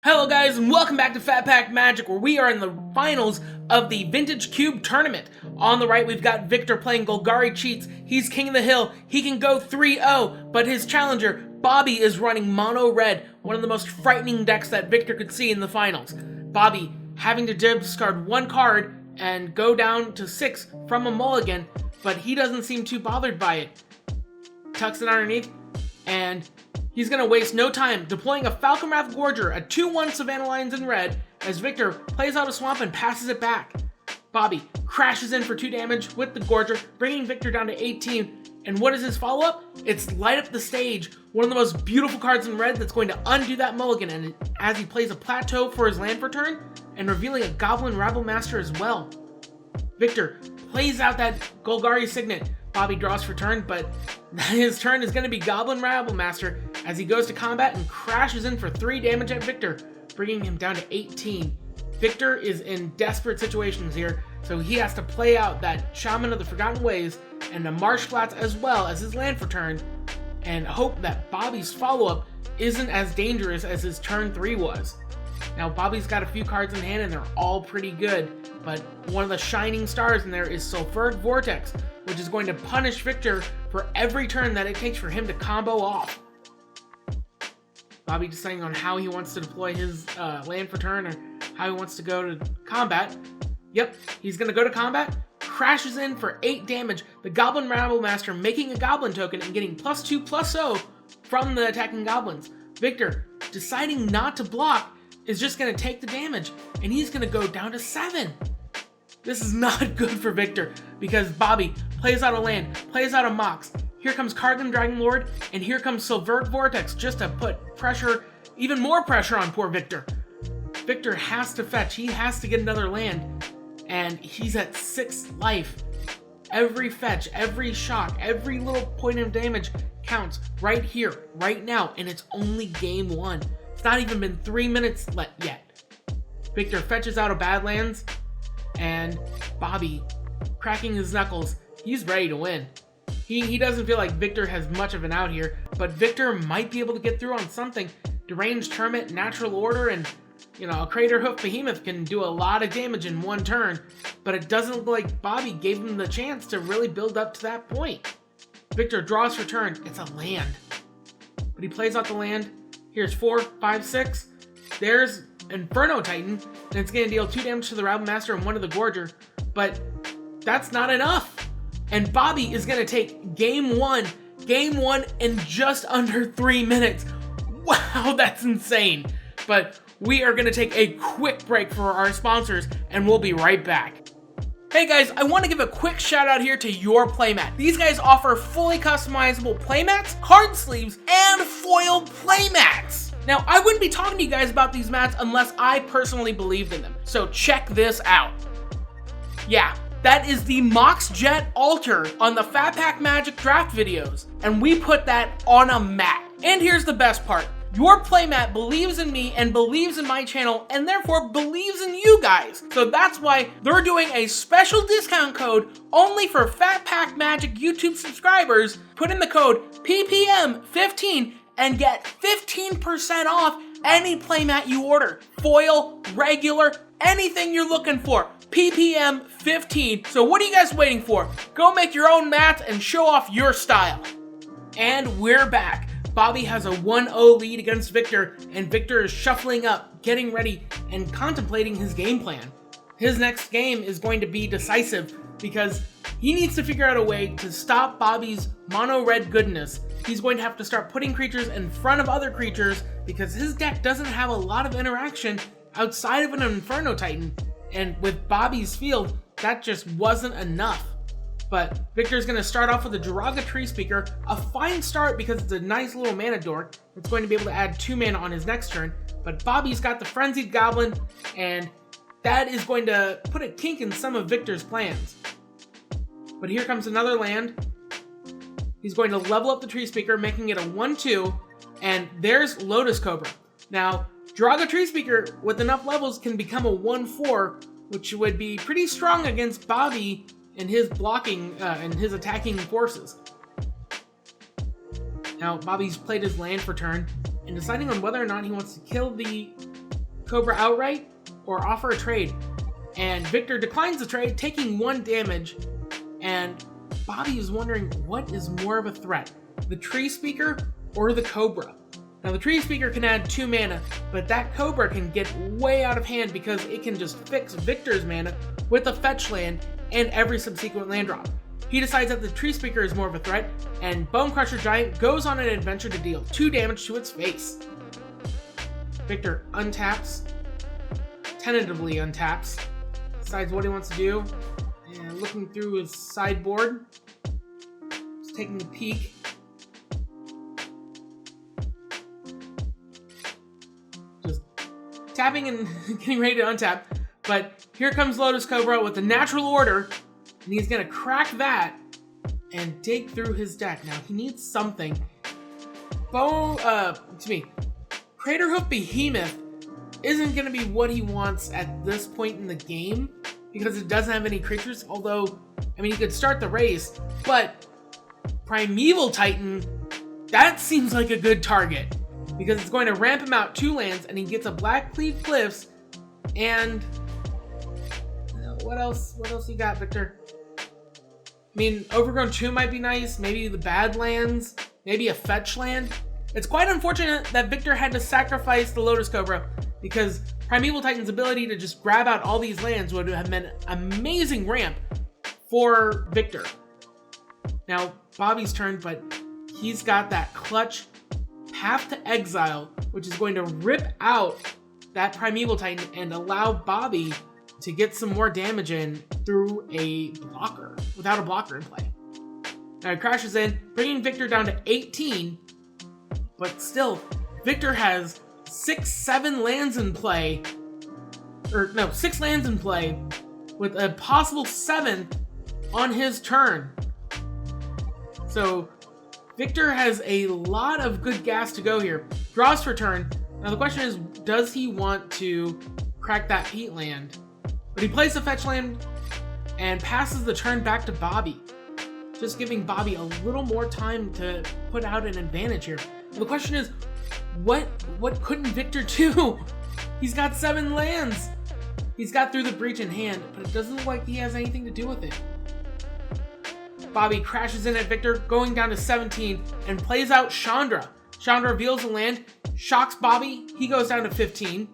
Hello guys, and welcome back to Phat Pack Magic, where we are in the finals of the Vintage Cube Tournament. On the right, we've got Victor playing Golgari Cheats. He's king of the hill. He can go 3-0, but his challenger, Bobby, is running Mono Red, one of the most frightening decks that Victor could see in the finals. Bobby having to discard one card and go down to 6 from a mulligan, but he doesn't seem too bothered by it. Tucks it underneath, and he's going to waste no time deploying a Falcon Wrath Gorger, a 2-1 Savannah Lions in red, as Victor plays out a swamp and passes it back. Bobby crashes in for 2 damage with the Gorger, bringing Victor down to 18. And what is his follow-up? It's Light Up the Stage, one of the most beautiful cards in red that's going to undo that mulligan, and as he plays a Plateau for his land for turn, and revealing a Goblin Rabble Master as well. Victor plays out that Golgari Signet. Bobby draws for turn, but his turn is going to be Goblin Rabble Master as he goes to combat and crashes in for 3 damage at Victor, bringing him down to 18. Victor is in desperate situations here, so he has to play out that Shaman of the Forgotten Ways and the Marsh Flats as well as his land for turn, and hope that Bobby's follow-up isn't as dangerous as his turn 3 was. Now, Bobby's got a few cards in hand and they're all pretty good, but one of the shining stars in there is Sulfuric Vortex, which is going to punish Victor for every turn that it takes for him to combo off. Bobby deciding on how he wants to deploy his land for turn, or how he wants to go to combat. Yep, he's going to go to combat, crashes in for 8 damage, the Goblin Rabble Master making a Goblin token and getting +2/+0 from the attacking Goblins. Victor, deciding not to block, is just going to take the damage, and he's going to go down to 7. This is not good for Victor, because Bobby plays out a land, plays out a Mox. Here comes Cardinal Dragon Lord, and here comes Sulfuric Vortex, just to put pressure, even more pressure on poor Victor. Victor has to fetch, he has to get another land, and he's at 6 life. Every fetch, every shock, every little point of damage counts right here, right now, and it's only game 1. It's not even been 3 minutes yet. Victor fetches out a Badlands, and Bobby, cracking his knuckles, he's ready to win. He doesn't feel like Victor has much of an out here, but Victor might be able to get through on something. Deranged Hermit, Natural Order, and a Craterhoof Behemoth can do a lot of damage in one turn, but it doesn't look like Bobby gave him the chance to really build up to that point. Victor draws for turn. It's a land, but he plays out the land. Here's 4, 5, 6. There's Inferno Titan, and it's going to deal 2 damage to the Rabble Master and 1 to the Gorger, but that's not enough. And Bobby is going to take game 1 in just under 3 minutes. Wow, that's insane. But we are going to take a quick break for our sponsors, and we'll be right back. Hey guys, I want to give a quick shout out here to Your Playmat. These guys offer fully customizable playmats, card sleeves, and foil playmats. Now, I wouldn't be talking to you guys about these mats unless I personally believed in them. So check this out. Yeah, that is the Mox Jet altar on the Phat Pack Magic draft videos, and we put that on a mat. And here's the best part. Your Playmat believes in me and believes in my channel, and therefore believes in you guys. So that's why they're doing a special discount code only for Phat Pack Magic YouTube subscribers. Put in the code PPM15 and get 15% off any playmat you order. Foil, regular, anything you're looking for. PPM15. So what are you guys waiting for? Go make your own mats and show off your style. And we're back. Bobby has a 1-0 lead against Victor, and Victor is shuffling up, getting ready, and contemplating his game plan. His next game is going to be decisive because he needs to figure out a way to stop Bobby's mono red goodness. He's going to have to start putting creatures in front of other creatures because his deck doesn't have a lot of interaction outside of an Inferno Titan, and with Bobby's field, that just wasn't enough. But Victor's going to start off with a Jiraga Tree Speaker, a fine start because it's a nice little mana dork. It's going to be able to add 2 mana on his next turn, but Bobby's got the Frenzied Goblin, and that is going to put a kink in some of Victor's plans. But here comes another land. He's going to level up the Tree Speaker, making it a 1-2, and there's Lotus Cobra. Now, Jiraga Tree Speaker with enough levels can become a 1-4, which would be pretty strong against Bobby and his blocking and his attacking forces. Now, Bobby's played his land for turn, and deciding on whether or not he wants to kill the Cobra outright or offer a trade. And Victor declines the trade, taking 1 damage. And Bobby is wondering what is more of a threat, the Tree Speaker or the Cobra. Now the Tree Speaker can add 2 mana, but that Cobra can get way out of hand because it can just fix Victor's mana with a fetch land and every subsequent land drop. He decides that the Tree Speaker is more of a threat, and Bone Crusher Giant goes on an adventure to deal 2 damage to its face. Victor untaps, tentatively untaps, decides what he wants to do, and looking through his sideboard, just taking a peek. Just tapping and getting ready to untap, but here comes Lotus Cobra with the natural order, and he's gonna crack that and dig through his deck. Now he needs something. Craterhoof Behemoth isn't gonna be what he wants at this point in the game because it doesn't have any creatures. Although, I mean, he could start the race, but Primeval Titan, that seems like a good target because it's going to ramp him out 2 lands, and he gets a Blackcleave Cliffs and what else you got, Victor? I mean, Overgrown Tomb might be nice. Maybe the Badlands. Maybe a fetch land. It's quite unfortunate that Victor had to sacrifice the Lotus Cobra because Primeval Titan's ability to just grab out all these lands would have been an amazing ramp for Victor. Now, Bobby's turn, but he's got that clutch Path to Exile, which is going to rip out that Primeval Titan and allow Bobby to get some more damage in through a blocker, without a blocker in play. Now he crashes in, bringing Victor down to 18, but still, Victor has 6 lands in play, with a possible 7th on his turn. So Victor has a lot of good gas to go here. Draws for turn. Now the question is, does he want to crack that Peat land? But he plays the fetch land and passes the turn back to Bobby, just giving Bobby a little more time to put out an advantage here. And the question is, what couldn't Victor do? He's got 7 lands. He's got Through the Breach in hand, but it doesn't look like he has anything to do with it. Bobby crashes in at Victor, going down to 17, and plays out Chandra. Chandra reveals the land, shocks Bobby, he goes down to 15,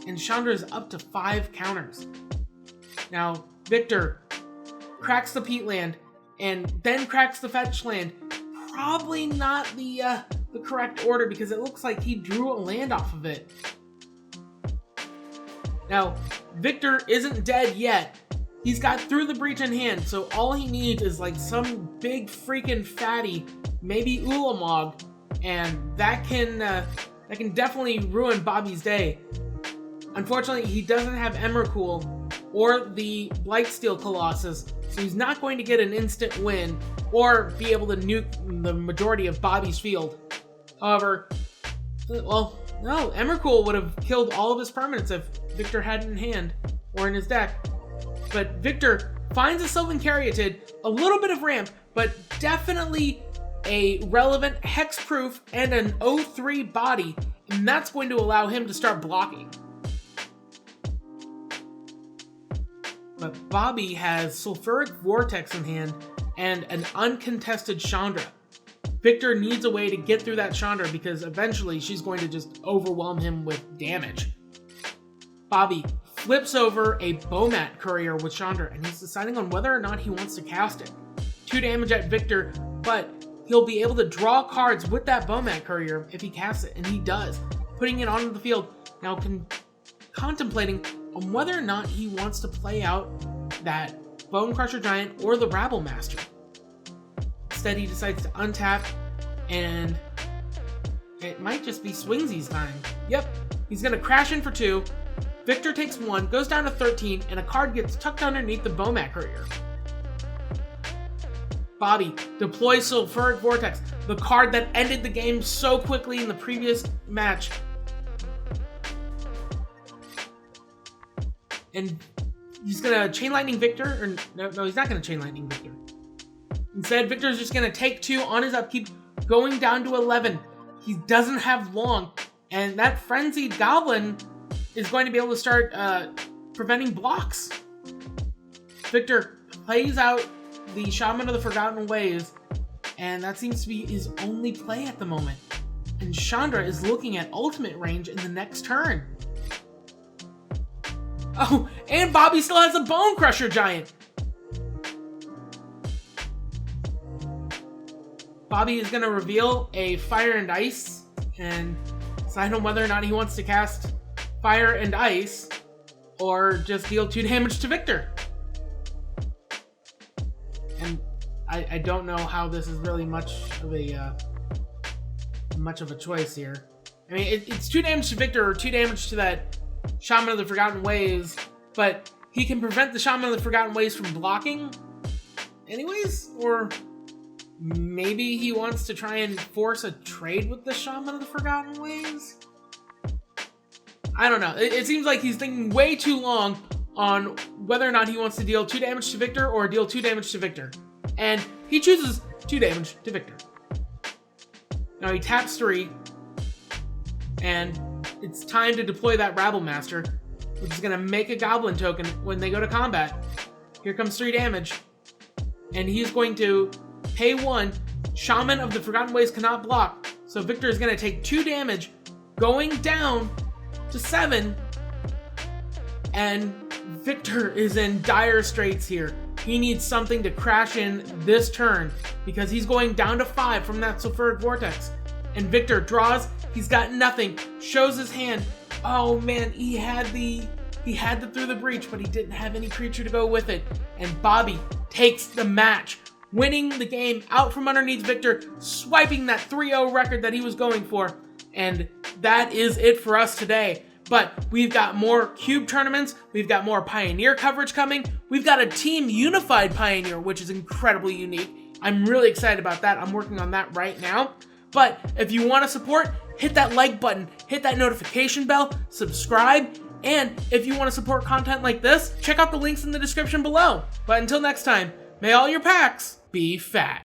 and Chandra is up to 5 counters. Now, Victor cracks the Peat land, and then cracks the fetch land. Probably not the correct order because it looks like he drew a land off of it. Now, Victor isn't dead yet. He's got Through the Breach in hand, so all he needs is like some big freaking fatty, maybe Ulamog, and that can definitely ruin Bobby's day. Unfortunately, he doesn't have Emrakul or the Blightsteel Colossus, so he's not going to get an instant win or be able to nuke the majority of Bobby's field. However, well, no, Emrakul would have killed all of his permanents if Victor had it in hand or in his deck. But Victor finds a Sylvan Caryatid, a little bit of ramp, but definitely a relevant hexproof and an 0-3 body, and that's going to allow him to start blocking. But Bobby has Sulfuric Vortex in hand and an uncontested Chandra. Victor needs a way to get through that Chandra because eventually she's going to just overwhelm him with damage. Bobby flips over a Bomat Courier with Chandra, and he's deciding on whether or not he wants to cast it. 2 damage at Victor, but he'll be able to draw cards with that Bomat Courier if he casts it, and he does, putting it onto the field. Now contemplating on whether or not he wants to play out that Bone Crusher Giant or the Rabble Master. Instead, he decides to untap, and it might just be Swingsy's time. Yep, he's going to crash in for 2. Victor takes 1, goes down to 13, and a card gets tucked underneath the Bomat Courier. Bobby deploys Sulfuric Vortex, the card that ended the game so quickly in the previous match. And he's gonna Chain Lightning Victor, or no, he's not gonna Chain Lightning Victor. Instead, Victor's just gonna take 2 on his upkeep, going down to 11. He doesn't have long, and that Frenzied Goblin is going to be able to start preventing blocks. Victor plays out the Shaman of the Forgotten Ways, and that seems to be his only play at the moment. And Chandra is looking at ultimate range in the next turn. Oh, and Bobby still has a Bone Crusher Giant. Bobby is going to reveal a Fire and Ice and decide on whether or not he wants to cast Fire and Ice or just deal 2 damage to Victor. And I don't know how this is really much of a choice here. I mean, it's 2 damage to Victor or 2 damage to that Shaman of the Forgotten Ways, but he can prevent the Shaman of the Forgotten Ways from blocking anyways, or maybe he wants to try and force a trade with the Shaman of the Forgotten Ways? I don't know. It seems like he's thinking way too long on whether or not he wants to deal 2 damage to Victor or deal 2 damage to Victor. And he chooses 2 damage to Victor. Now he taps 3, and it's time to deploy that Rabble Master, which is going to make a Goblin token when they go to combat. Here comes 3 damage, and he's going to pay 1. Shaman of the Forgotten Ways cannot block, so Victor is going to take 2 damage, going down to 7, and Victor is in dire straits here. He needs something to crash in this turn because he's going down to 5 from that Sulfuric Vortex. And Victor draws, he's got nothing, shows his hand. Oh man, he had the Through the Breach, but he didn't have any creature to go with it. And Bobby takes the match, winning the game out from underneath Victor, swiping that 3-0 record that he was going for. And that is it for us today. But we've got more Cube tournaments, we've got more Pioneer coverage coming, we've got a Team Unified Pioneer, which is incredibly unique. I'm really excited about that. I'm working on that right now. But if you want to support, hit that like button, hit that notification bell, subscribe, and if you want to support content like this, check out the links in the description below. But until next time, may all your packs be fat.